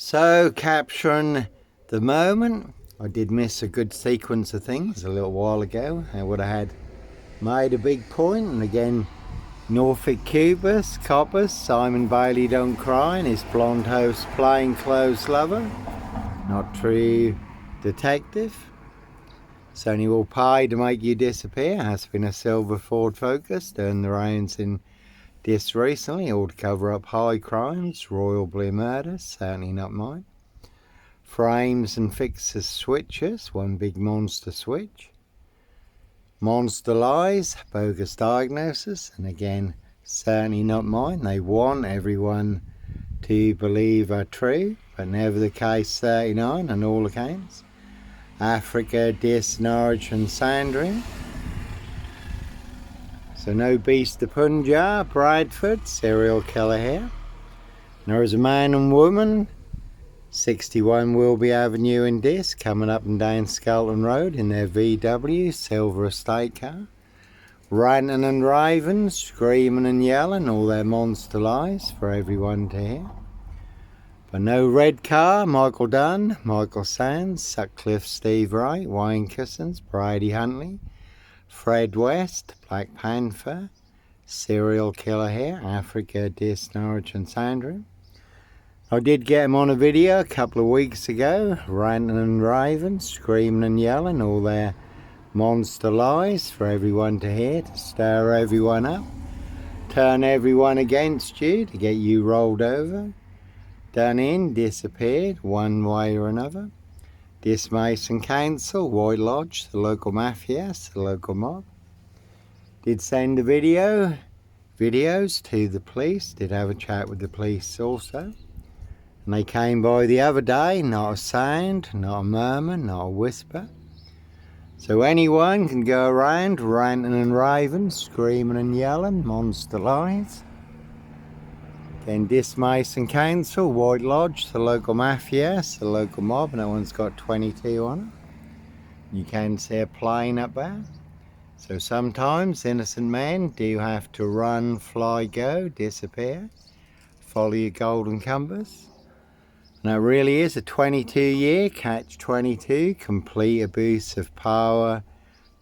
So, capturing the moment. I did miss a good sequence of things a little while ago. I would have had made a big point, and again, Norfolk Cubus, Coppers, Simon Bailey Don't Cry, and his blonde host plainclothes lover. Not true detective. Sony will pay to make you disappear. Has been a silver Ford Focus, turned the reins in this recently, all to cover up high crimes, royal blue murders, certainly not mine. Frames and fixes switches, one big monster switch. Monster lies, bogus diagnosis, and again, certainly not mine. They want everyone to believe are true, but never the case 39 on all accounts. Africa, Dis, Norwich and Sandringham. So no beast of Punjab, Bradford, serial killer here. There is a man and woman, 61 Wilby Avenue in Dis, coming up and down Skelton Road in their VW silver estate car. Ranting and raving, screaming and yelling, all their monster lies for everyone to hear. But no red car, Michael Dunn, Michael Sands, Sutcliffe, Steve Wright, Wayne Cousins, Brady Huntley, Fred West, Black Panther, serial killer here, Africa, Dis, Norwich and Sandringham. I did get him on a video a couple of weeks ago, ranting and raving, screaming and yelling, all their monster lies for everyone to hear, to stir everyone up, turn everyone against you, to get you rolled over, done in, disappeared, one way or another. Dis Mason Council, White Lodge, the local mafia, the local mob. Did send a videos to the police, did have a chat with the police also. And they came by the other day, not a sound, not a murmur, not a whisper. So anyone can go around ranting and raving, screaming and yelling, monster lies. Then Dis Mason Council, White Lodge, the local mafia, the local mob, and that one's got 22 on it. You can see a plane up there. So sometimes innocent men do have to run, fly, go, disappear, follow your golden compass. And that really is a 22-year catch-22, complete abuse of power,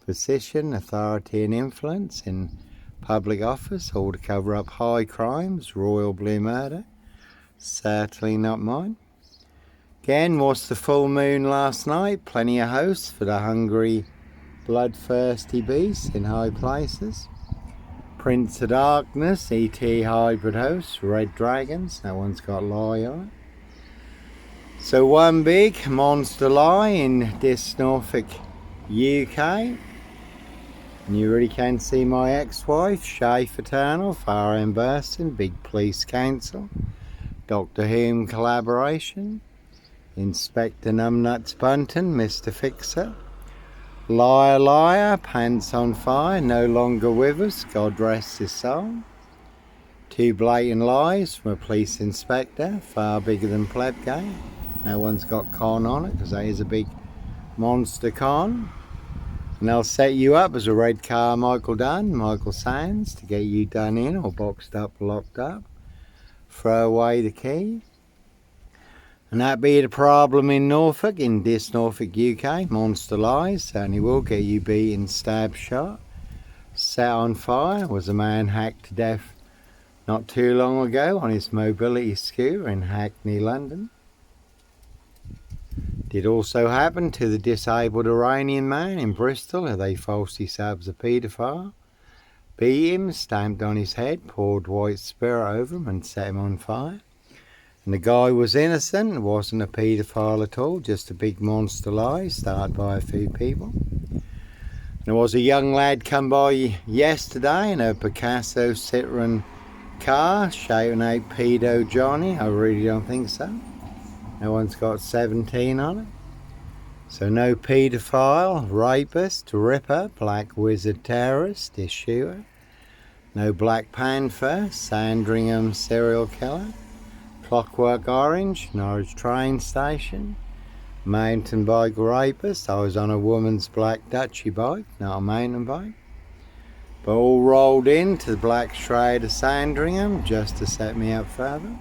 position, authority and influence in public office, all to cover up high crimes, royal blue murder, certainly not mine. Again, was the full moon last night, plenty of hosts for the hungry, bloodthirsty beasts in high places. Prince of Darkness, E.T. hybrid hosts, red dragons, that one's got lie on it. So one big monster lie in Dis Norfolk, UK. And you really can see my ex-wife, Shay Fraternal, Farah Burston, Big Police Council, Doctor Whom collaboration, Inspector Numbnuts Bunton, Mr. Fixer, Liar Liar, Pants on Fire, no longer with us, God rest his soul. Two blatant lies from a police inspector, far bigger than Pleb Game. No one's got con on it because that is a big monster con. And they'll set you up as a red car Michael Dunn, Michael Sands, to get you done in or boxed up, locked up. Throw away the key. And that be the problem in Norfolk, in Dis Norfolk, UK. Monster lies, certainly will get you beaten, stabbed, shot. Set on fire, was a man hacked to death not too long ago on his mobility scooter in Hackney, London. Did also happen to the disabled Iranian man in Bristol, who they falsely said was a paedophile. Beat him, stamped on his head, poured white spirit over him and set him on fire. And the guy was innocent, wasn't a paedophile at all, just a big monster lie started by a few people. There was a young lad come by yesterday in a Picasso Citroen car, shouting out pedo Johnny. I really don't think so. No one's got 17 on it. So no paedophile, rapist, ripper, black wizard terrorist, issuer. No Black Panther, Sandringham serial killer. Clockwork Orange, Norwich train station. Mountain bike rapist. I was on a woman's black Dutchy bike, not a mountain bike. But all rolled into the black shroud of Sandringham just to set me up further.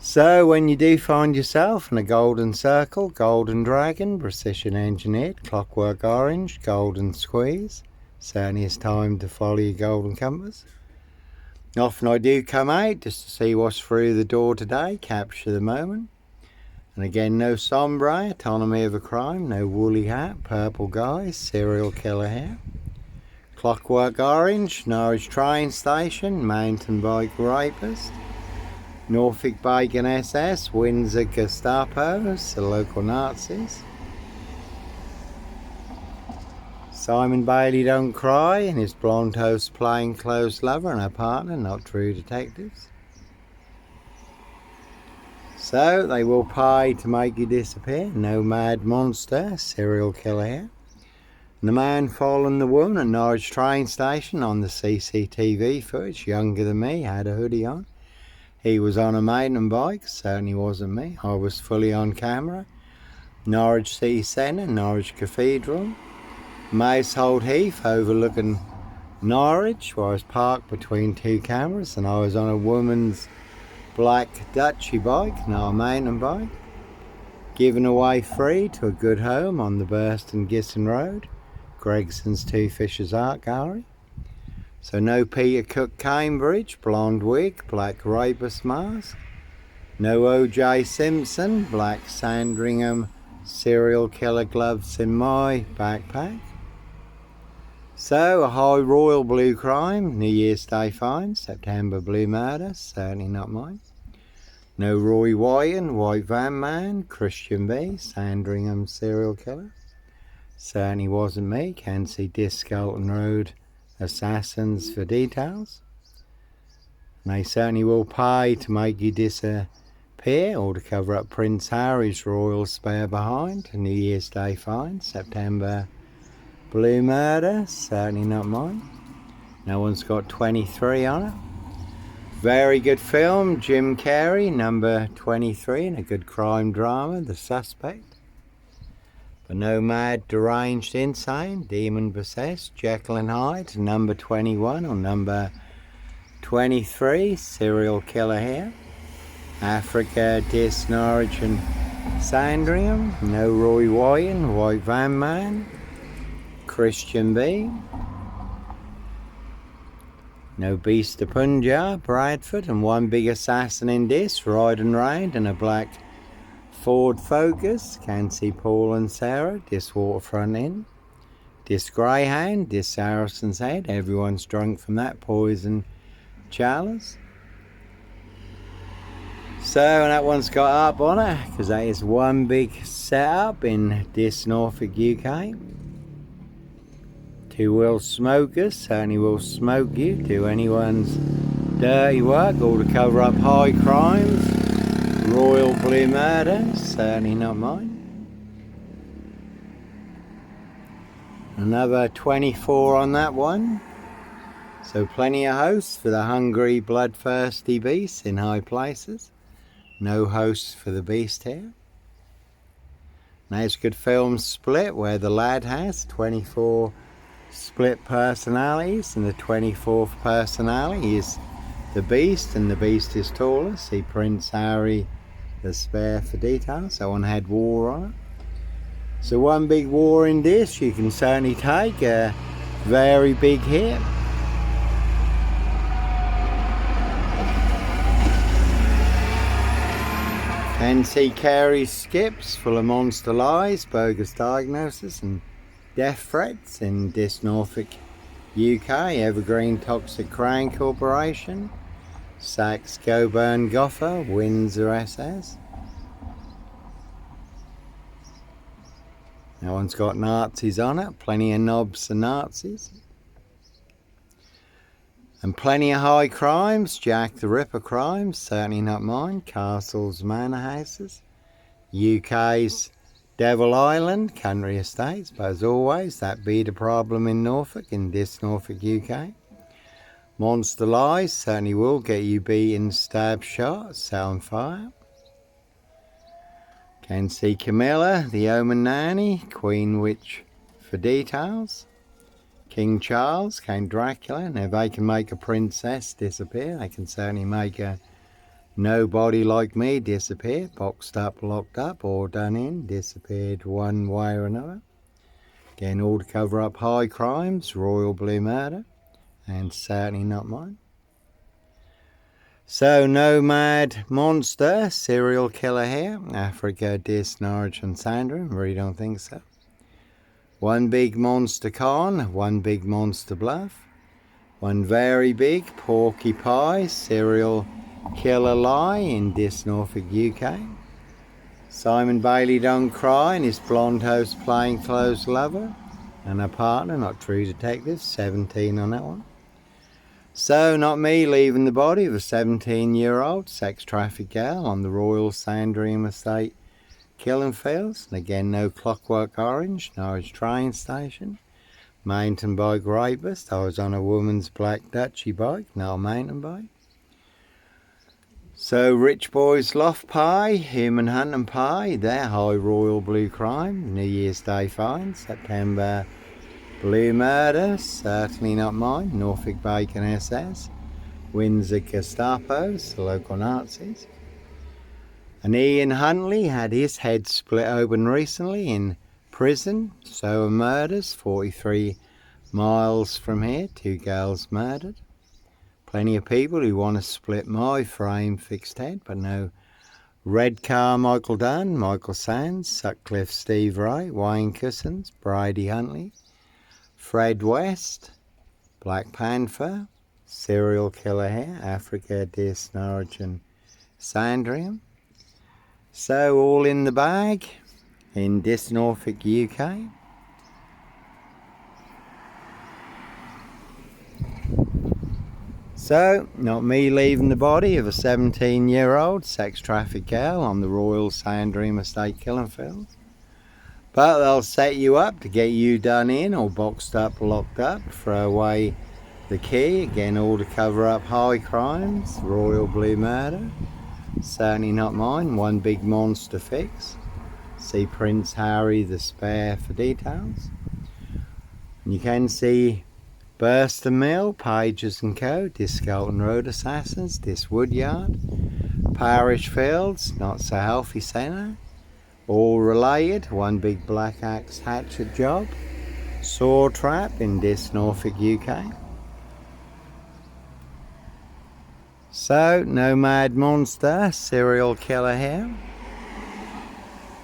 So when you do find yourself in a golden circle, golden dragon, precision engineered, clockwork orange, golden squeeze, certainly it's time to follow your golden compass. Often I do come out just to see what's through the door today, capture the moment. And again, no sombre, autonomy of a crime, no woolly hat, purple guy, serial killer hair. Clockwork orange, Norwich train station, mountain bike rapist. Norfolk Bacon SS, Windsor Gestapos, the local Nazis. Simon Bailey Don't Cry and his blonde host plainclothes lover and her partner, not true detectives. So they will pay to make you disappear, no mad monster, serial killer here. And the man following the woman at Norwich train station on the CCTV footage, younger than me, had a hoodie on. He was on a mountain bike, certainly wasn't me. I was fully on camera. Norwich City Centre, Norwich Cathedral, Masehold Heath overlooking Norwich, where I was parked between two cameras, and I was on a woman's black Dutchy bike, now a mountain bike, given away free to a good home on the Burston Gisson Road, Gregson's Two Fishers Art Gallery. So no Peter Cook Cambridge, blonde wig, black rapist mask. No O.J. Simpson, black Sandringham serial killer gloves in my backpack. So a high royal blue crime, New Year's Day fine, September blue murder, certainly not mine. No Roy Wyan, white van man, Christian B, Sandringham serial killer. Certainly wasn't me, can see Discolton Road assassins for details. And they certainly will pay to make you disappear or to cover up Prince Harry's royal spare behind. New Year's Day fine, September blue murder, certainly not mine. No one's got 23 on it. Very good film, Jim Carrey, number 23, and a good crime drama, The Suspect. But no mad, deranged, insane, demon possessed, Jekyll and Hyde, number 21 or number 23, serial killer here. Africa, Dis, Norwich and Sandringham, no Roy Wyan, white van man, Christian B. No Beast of Punjab, Bradford, and one big assassin in this, riding round in a black Ford Focus. Can see Paul and Sarah, this Waterfront Inn. This Greyhound, this Saracen's Head, everyone's drunk from that poison chalice. So that one's got up on it, because that is one big setup in this Norfolk, UK. Who will smoke us, certainly will smoke you, do anyone's dirty work, or to cover up high crimes. Royal blue murder, certainly not mine. Another 24 on that one. So plenty of hosts for the hungry, bloodthirsty beasts in high places. No hosts for the beast here. Nice good film Split, where the lad has 24 split personalities, and the 24th personality is the beast, and the beast is taller. See Prince Harry, the spare for details. That one had war on it. So one big war in this, you can certainly take a very big hit. NC Carey's skips full of monster lies, bogus diagnosis and death threats in this Norfolk, UK. Evergreen Toxic Crane Corporation, Saks Coburn Goffer, Windsor SS. That one's got Nazis on it, plenty of knobs and Nazis. And plenty of high crimes, Jack the Ripper crimes, certainly not mine. Castles, manor houses. UK's Devil Island, country estates, but as always, that be the problem in Norfolk, in this Norfolk, UK. Monster lies, certainly will get you beaten, stabbed, shot, set on fire. Can see Camilla, the Omen Nanny, Queen Witch for details. King Charles, Count Dracula, and if they can make a princess disappear, they can certainly make a Nobody like me disappeared, boxed up, locked up, or done in, disappeared one way or another. Again, all to cover up high crimes, royal blue murder, and certainly not mine. So, nomad monster, serial killer here, Africa, Dis, Norwich and Sandringham, really don't think so. One big monster con, one big monster bluff. One very big porcupine serial killer lie in Dis, Norfolk, UK. Simon Bailey don't cry and his blonde host plainclothes lover. And a partner, not true detective, 17 on that one. So, not me leaving the body of a 17-year-old sex trafficked girl on the Royal Sandringham estate, killing fields. And again, no Clockwork Orange, Norwich train station. Mountain bike rapist. I was on a woman's black Dutchy bike, not a mountain bike. So, rich boys loft pie, human hunting pie, their high royal blue crime, New Year's Day fine, September blue murder, certainly not mine, Norfolk Bacon SS, Windsor Gestapos, the local Nazis. And Ian Huntley had his head split open recently in prison, so murders, 43 miles from here, 2 girls murdered. Plenty of people who want to split my frame fixed head, but no Redcar Michael Dunn, Michael Sands, Sutcliffe Steve Wright, Wayne Cousins, Brady Huntley, Fred West, Black Panther, serial killer here, Africa, Dis, Norwich and Sandringham. So all in the bag in Dis, Norfolk, UK. So, not me leaving the body of a 17-year-old sex trafficked girl on the Royal Sandringham estate killing field. But they'll set you up to get you done in or boxed up, locked up, throw away the key, again all to cover up high crimes, royal blue murder, certainly not mine, one big monster fix. See Prince Harry the Spare for details. And you can see Burston Mill, Pages and Co, Dis Skelton Road Assassins, Dis Woodyard, Parish Fields, Not So Healthy Centre, all related, one big black axe hatchet job, Saw Trap in Dis, Norfolk, UK. So, nomad monster, serial killer here.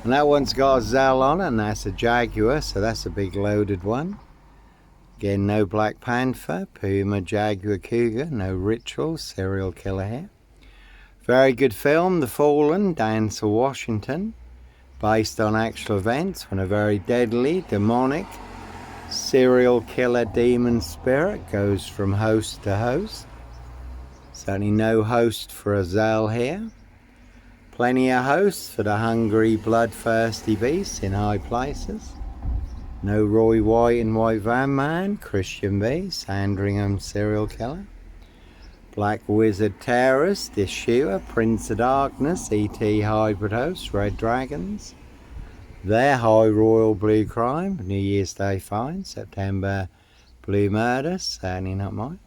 And that one's got a Zell on it, and that's a Jaguar, so that's a big loaded one. Again, no Black Panther, Puma, Jaguar, Cougar, no Ritual, serial killer here. Very good film, The Fallen, Denzel Washington, based on actual events when a very deadly, demonic, serial killer demon spirit goes from host to host. Certainly no host for a Zell here. Plenty of hosts for the hungry, bloodthirsty beasts in high places. No Roy White and White Van Man, Christian B, Sandringham serial killer. Black Wizard Terrorist, Dis Shooter, Prince of Darkness, E.T. Hybrid Host, Red Dragons. Their high royal blue crime, New Year's Day fine, September blue murder, certainly not mine.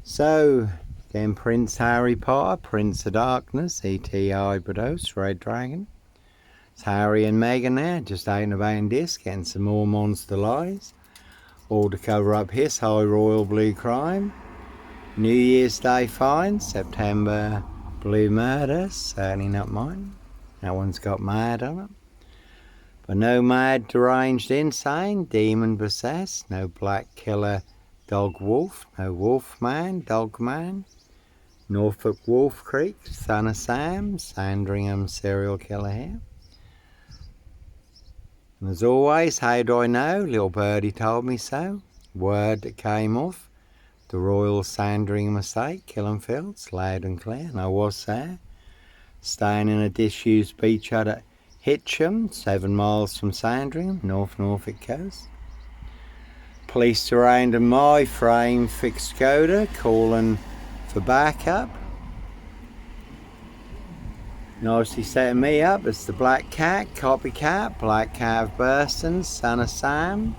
So, again, Prince Harry Potter, Prince of Darkness, E.T. Hybrid Host, Red Dragon. It's Harry and Meghan there, just out and about in this, getting some more monster lies. All to cover up his high royal blue crime. New Year's Day fine, September blue murder, certainly not mine. That one's got mad on it. But no mad, deranged, insane, demon possessed, no black killer, dog wolf, no wolf man, dog man. Norfolk Wolf Creek, Son of Sam, Sandringham serial killer here. And as always, how do I know? Little birdie told me so. Word that came off the Royal Sandringham estate, killing fields, loud and clear, and I was there. Staying in a disused beach hut at Hitcham, 7 miles from Sandringham, North Norfolk coast. Police surrounding my frame fixed Skoda, calling for backup. Nicely setting me up as the Black Cat, Copycat, Black Cat of Burston, Son of Sam,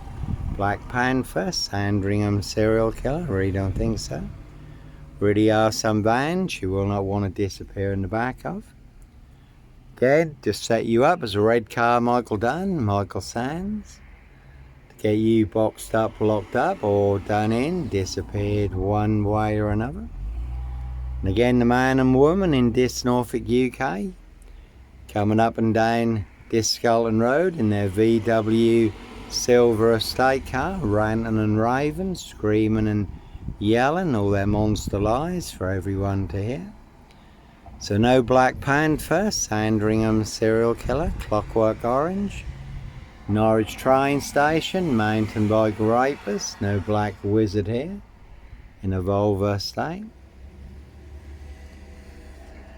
Black Panther, Sandringham serial killer, really don't think so. Really are some vans you will not want to disappear in the back of. Again, just set you up as a red Carmichael done, Michael Sands. To get you boxed up, locked up, or done in, disappeared one way or another. And again, the man and woman in this Norfolk, UK, coming up and down this Skelton Road in their VW silver estate car, ranting and raving, screaming and yelling all their monster lies for everyone to hear. So no Black Panther, Sandringham serial killer, Clockwork Orange, Norwich train station, mountain bike rapist, no Black Wizard here in a Volvo estate.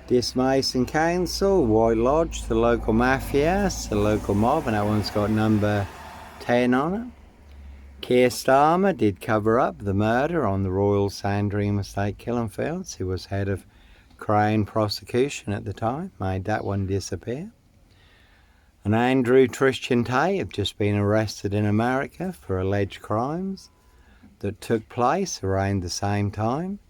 This Mason Council, White Lodge, the local mafia, the local mob, and that one's got number 10 on it. Keir Starmer did cover up the murder on the Royal Sandringham Estate Killenfields, who was head of Crown prosecution at the time, made that one disappear. And Andrew Tristan Tate have just been arrested in America for alleged crimes that took place around the same time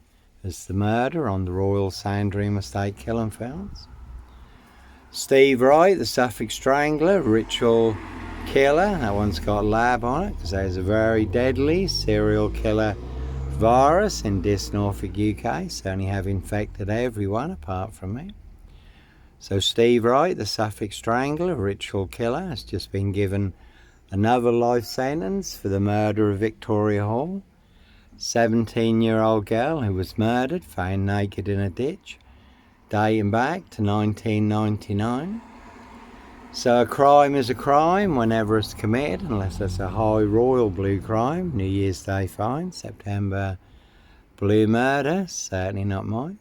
as the murder on the Royal Sandringham Estate Killenfields. Steve Wright, the Suffolk Strangler, ritual killer, that one's got lab on it because there's a very deadly serial killer virus in this Norfolk, UK, certainly have infected everyone apart from me. So Steve Wright, the Suffolk Strangler, ritual killer, has just been given another life sentence for the murder of Victoria Hall, 17-year-old girl who was murdered, found naked in a ditch, dating back to 1999. So a crime is a crime whenever it's committed, unless it's a high royal blue crime. New Year's Day fine, September blue murder, certainly not mine.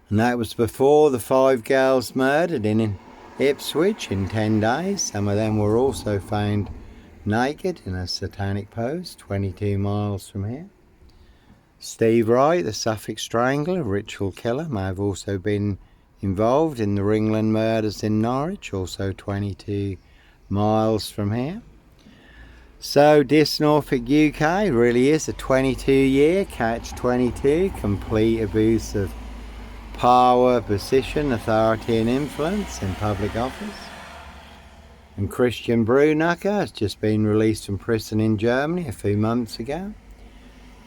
And that was before the 5 girls murdered in Ipswich in 10 days. Some of them were also found naked in a satanic pose 22 miles from here. Steve Wright, the Suffolk Strangler, ritual killer, may have also been involved in the Ringland murders in Norwich, also 22 miles from here. So this Norfolk, UK really is a 22-year catch-22, complete abuse of power, position, authority and influence in public office. And Christian Brunacher has just been released from prison in Germany a few months ago,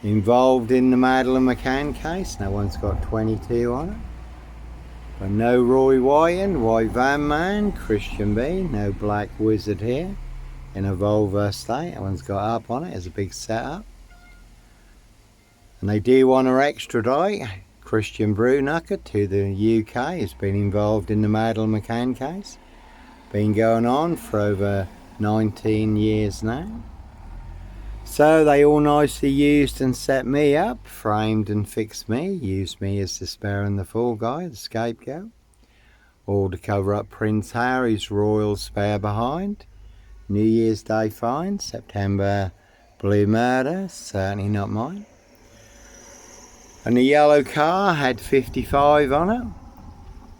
involved in the Madeleine McCann case. No one's got 22 on it. But no Roy Wyan, White Van Man, Christian B, no Black Wizard here in a Volvo estate. That one's got up on it as a big setup. And they do want to extradite Christian Brunacher to the UK. He's been involved in the Madeleine McCann case. Been going on for over 19 years now. So they all nicely used and set me up, framed and fixed me, used me as the spare and the fool guy, the scapegoat. All to cover up Prince Harry's royal spare behind. New Year's Day fine, September blue murder, certainly not mine. And the yellow car had 55 on it.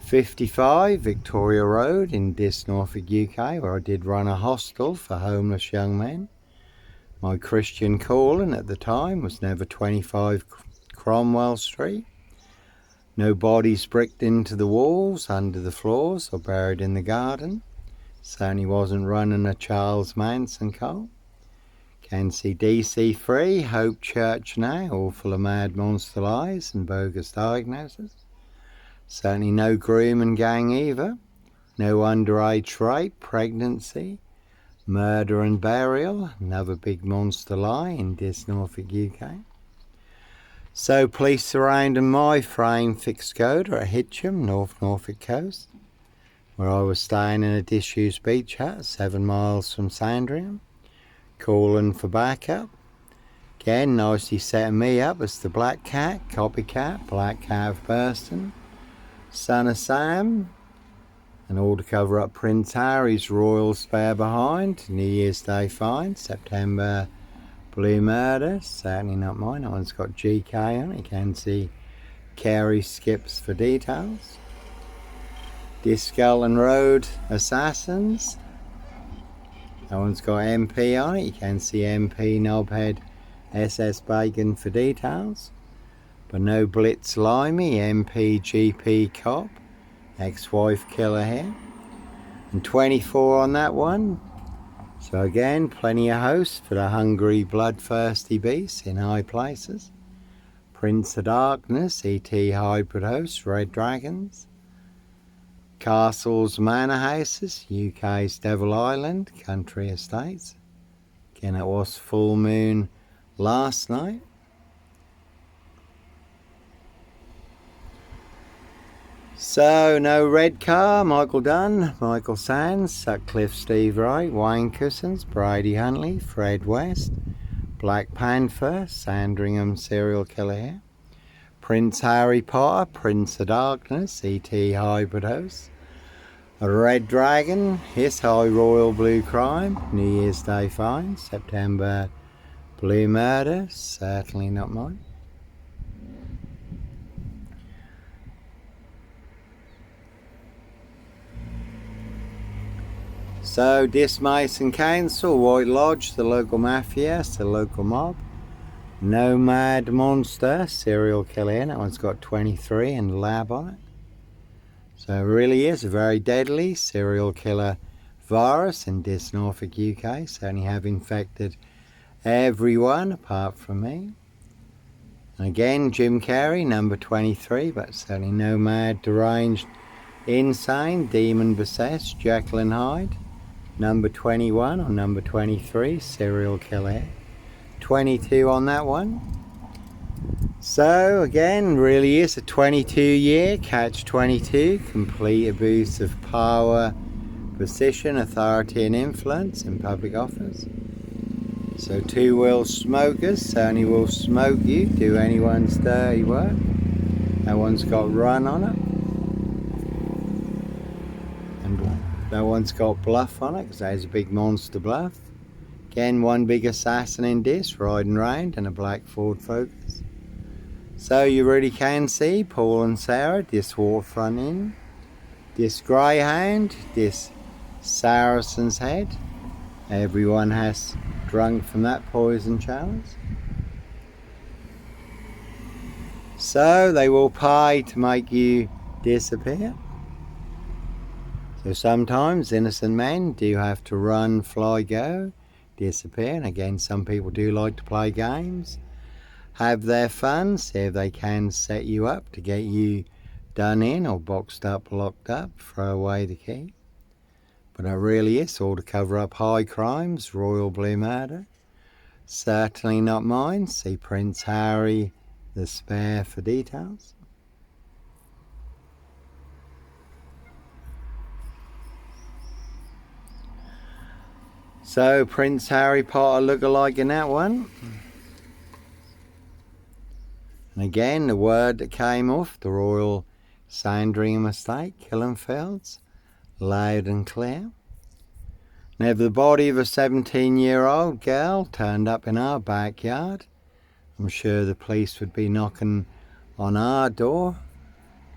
55 Victoria Road in this Norfolk, UK, where I did run a hostel for homeless young men. My Christian calling at the time was never 25 Cromwell Street. No bodies bricked into the walls, under the floors or buried in the garden. Certainly wasn't running a Charles Manson cult. Can see DC Free, Hope Church now, all full of mad monster lies and bogus diagnoses. Certainly no grooming gang either. No underage rape, pregnancy, murder and burial, another big monster lie in this Norfolk, UK. So police surrounding my frame fixed Skoda at Hitcham, North Norfolk coast, where I was staying in a disused beach hut 7 miles from Sandringham, calling for backup. Again, nicely setting me up as the Black Cat, copycat, Black Cat of Burston, son of Sam, and all to cover up Prince Harry's royal spare behind. New Year's Day fine, September blue murder, certainly not mine. That one's got GK on it. You can see Carey skips for details. This Skelton Road assassins. That one's got MP on it. You can see MP Knobhead SS Bacon for details. but no blitz limey, MPGP cop, ex-wife killer here. And 24 on that one. So again, plenty of hosts for the hungry, bloodthirsty beasts in high places. Prince of Darkness, ET hybrid hosts, red dragons. Castles, manor houses, UK's Devil Island, country estates. Again, it was full moon last night. So, no red car, Michael Dunn, Michael Sands, Sutcliffe, Steve Wright, Wayne Cousins, Brady Huntley, Fred West, Black Panther, Sandringham serial killer here. Prince Harry Potter, Prince of Darkness, ET hybrid host. A Red Dragon, His High Royal Blue Crime, New Year's Day Fine, September Blue Murder, certainly not mine. So, Dismason Council, White Lodge, the local mafia, the local mob. Nomad Monster, serial killer, that one's got 23 and lab on it. So it really is a very deadly serial killer virus in this Norfolk, UK. Certainly have infected everyone apart from me. And again, Jim Carrey, number 23, but certainly nomad, deranged, insane, demon possessed, Jekyll and Hyde. Number 21 or number 23, serial killer. 22 on that one. So again, really is a 22-year catch 22, complete abuse of power, position, authority and influence in public office. So two-wheel smokers certainly will smoke you, do anyone's dirty work. That one's got run on it. And that one's got bluff on it, because that is a big monster bluff. Again, one big assassin in this, riding round in a black Ford Focus. So you really can see Paul and Sarah, this waterfront inn, this greyhound, this Saracen's Head. Everyone has drunk from that poison chalice. So they will pay to make you disappear. So sometimes innocent men do have to run, fly, go, disappear. And again, some people do like to play games, have their fun, see if they can set you up to get you done in or boxed up, locked up, throw away the key. But it really is all to cover up high crimes, royal blue murder. Certainly not mine. See Prince Harry the Spare for details. So Prince Harry Potter look-alike in that one. And again, the word that came off the Royal Sandringham estate, Killenfields, loud and clear. Now, if the body of a 17-year-old girl turned up in our backyard, I'm sure the police would be knocking on our door.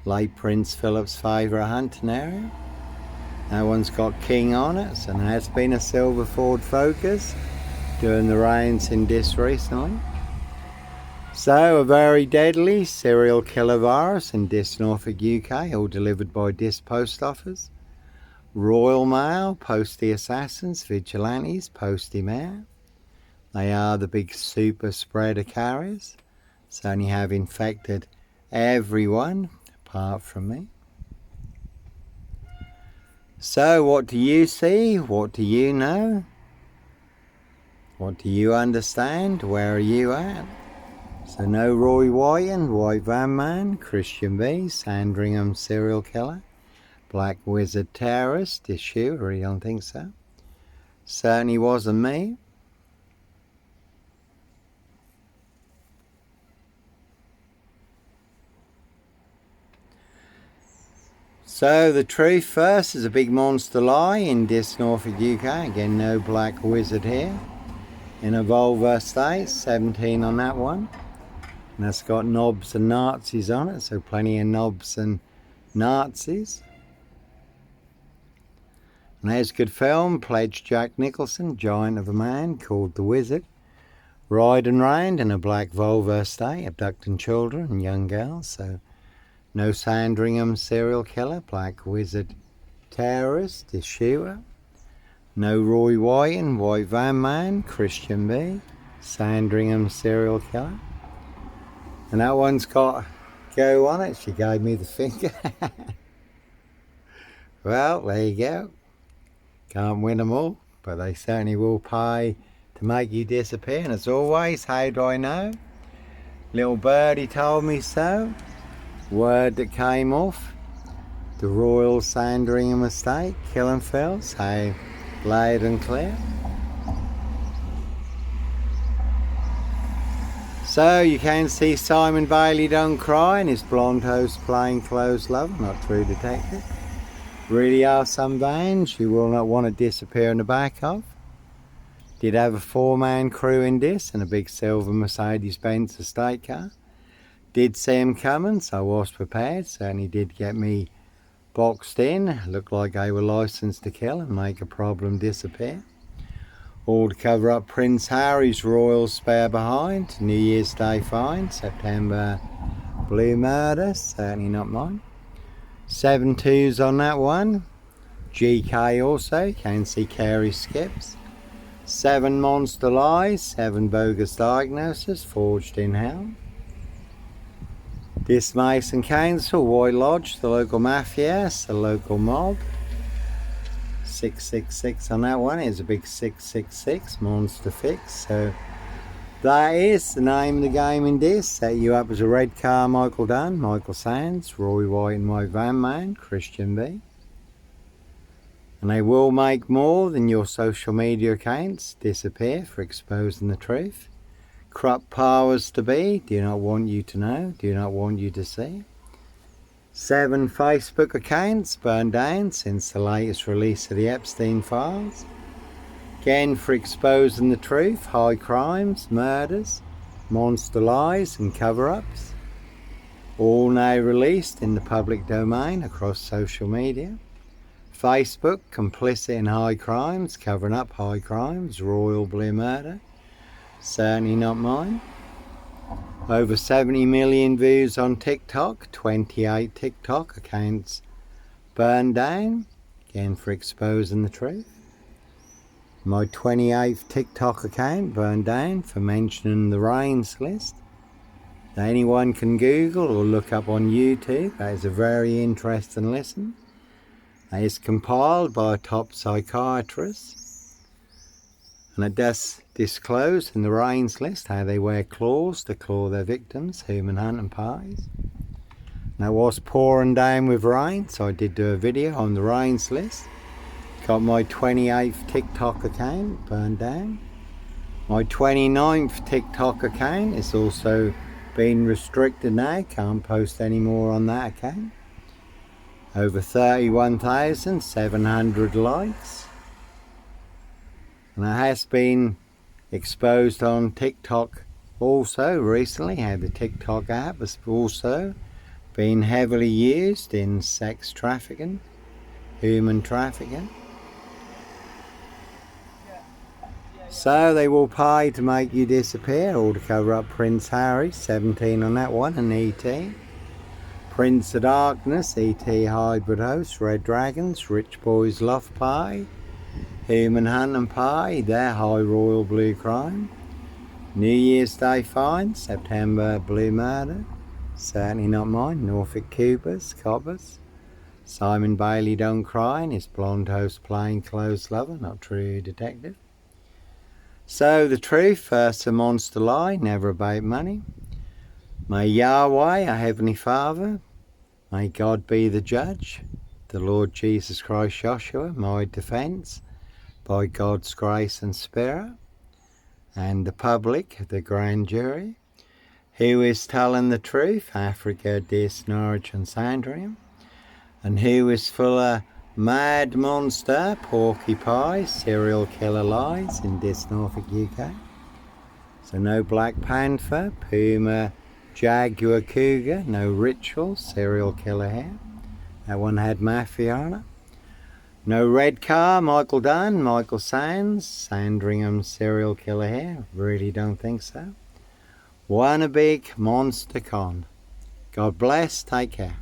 Late Prince Philip's favourite hunting area. That one's got King on it, and has been a silver Ford Focus during the rains in this recently. So, a very deadly serial killer virus in this Norfolk, UK, all delivered by this post office. Royal Mail, Postie Assassins, Vigilantes, Postie Mail. They are the big super spreader carriers. So only have infected everyone apart from me. So what do you see? What do you know? What do you understand? Where are you at? So no Roy Whiten, White Van Man, Christian B, Sandringham serial killer, Black Wizard terrorist issue, I really don't think so. Certainly wasn't me. So the truth first is a big monster lie in this Norfolk, UK. Again, no Black Wizard here. In a Volvo estate, 17 on that one. And that's got knobs and Nazis on it, so plenty of knobs and Nazis. And there's a good film, pledged Jack Nicholson, giant of a man called The Wizard. riding round in a black Volvo estate, abducting children and young girls. So no Sandringham serial killer, black wizard terrorist, the shooter. No Roy White and White Van Man, Christian B, Sandringham serial killer. And that one's got go on it. She gave me the finger. Well, there you go. Can't win them all, but they certainly will pay to make you disappear. And as always, how do I know? Little birdie told me so. Word that came off the Royal Sandringham estate, Killenfells, how loud and clear. So you can see Simon Bailey don't cry and his blonde host plainclothes lover, not true detective. Really are some veins you will not want to disappear in the back of. Did have a 4-man crew in this and a big silver Mercedes-Benz estate car. Did see him coming, so I was prepared. Certainly did get me boxed in. Looked like they were licensed to kill and make a problem disappear. All to cover up Prince Harry's royal spare behind. New Year's Day find, September blue murder, certainly not mine. 7 2s on that one. GK also, can see Carey skips. 7 monster lies, 7 bogus diagnoses, forged in hell. This Mason Council, White Lodge, the local mafia, the local mob. 666 on that one is a big 666 monster fix. So that is the name of the game in this. Set you up as a red car, Michael Dunn, Michael Sands, Roy White and White Van Man, Christian B. And they will make more than your social media accounts disappear for exposing the truth. Corrupt powers to be do not want you to know, do not want you to see. 7 Facebook accounts burned down since the latest release of the Epstein files. Again for exposing the truth, high crimes, murders, monster lies and cover-ups. All now released in the public domain across social media. Facebook, complicit in high crimes, covering up high crimes, royal blue murder. Certainly not mine. Over 70 million views on TikTok, 28 TikTok accounts burned down, again for exposing the truth. My 28th TikTok account burned down for mentioning the rains list. Now anyone can Google or look up on YouTube. That is a very interesting listen. That is compiled by a top psychiatrist. And it does disclose in the rains list how they wear claws to claw their victims, human hunting parties. Now it was pouring down with rain, so I did do a video on the rains list. Got my 28th TikTok account burned down. My 29th TikTok account is also been restricted now, can't post any more on that account. Over 31,700 likes. And it has been exposed on TikTok also recently, how the TikTok app has also been heavily used in sex trafficking, human trafficking. So they will pay to make you disappear or to cover up Prince Harry, 17 on that one, and E.T. Prince of Darkness, E.T. hybrid host, Red Dragons, Rich Boys Loft Pie, Human Hunting Pie, their high royal blue crime. New Year's Day find, September blue murder, certainly not mine. Norfolk Coopers, Coppers. Simon Bailey don't cry and his blonde host plainclothes lover, not true detective. So the truth, first a monster lie, never about money. May Yahweh, our Heavenly Father, may God be the judge, the Lord Jesus Christ Joshua, my defence, by God's grace and spirit, and the public, the grand jury, who is telling the truth, Africa, Dis, Norwich and Sandringham, and who is full of mad monster, porcupine, serial killer lies in Dis, Norfolk, UK. So no Black Panther, Puma, Jaguar, Cougar, no Ritual, serial killer here. That one had mafia on it. No red car, Michael Dunn, Michael Sands, Sandringham serial killer here. Really don't think so. One a big monster con. God bless, take care.